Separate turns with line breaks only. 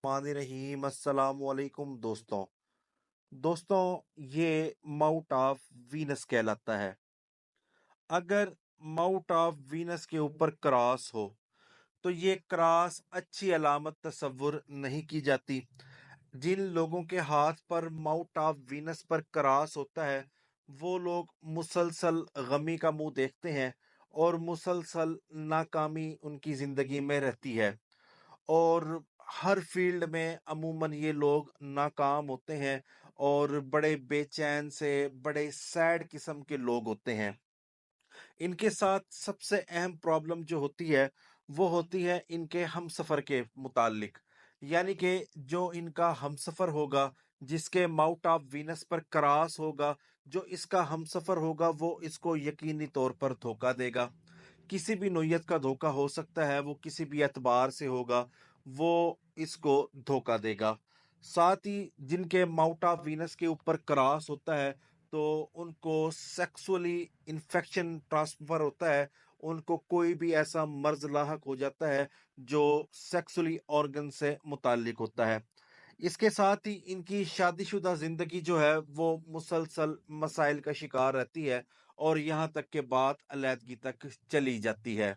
रहीम अस्सलाम वालेकुम दोस्तों ये माउट ऑफ वीनस कहलाता है। अगर माउट ऑफ वीनस के ऊपर क्रॉस हो तो ये क्रॉस अच्छी अलामत तस्वुर नहीं की जाती। जिन लोगों के हाथ पर माउट ऑफ वीनस पर क्रॉस होता है वो लोग मुसलसल गमी का मुंह देखते हैं और मुसलसल नाकामी उनकी जिंदगी में रहती है। और हर फील्ड में अमूमन ये लोग नाकाम होते हैं और बड़े बेचैन से बड़े सैड किस्म के लोग होते हैं। इनके साथ सबसे अहम प्रॉब्लम जो होती है वो होती है इनके हमसफर के मुतालिक। यानी कि जो इनका हमसफर होगा, जिसके माउट ऑफ वीनस पर क्रॉस होगा, जो इसका हमसफर होगा वो इसको यकीनी तौर पर धोखा देगा। किसी भी नोयत का धोखा हो सकता है, वो किसी भी एतबार से होगा, वो इसको धोखा देगा। साथ ही जिनके माउट ऑफ वीनस के ऊपर क्रॉस होता है तो उनको सेक्सुअली इन्फेक्शन ट्रांसफर होता है। उनको कोई भी ऐसा मर्ज लाहक हो जाता है जो सेक्सुअली ऑर्गन से मुतालिक होता है। इसके साथ ही इनकी शादीशुदा जिंदगी जो है वो मुसलसल मसाइल का शिकार रहती है और यहाँ तक के बात अलैदगी तक चली जाती है।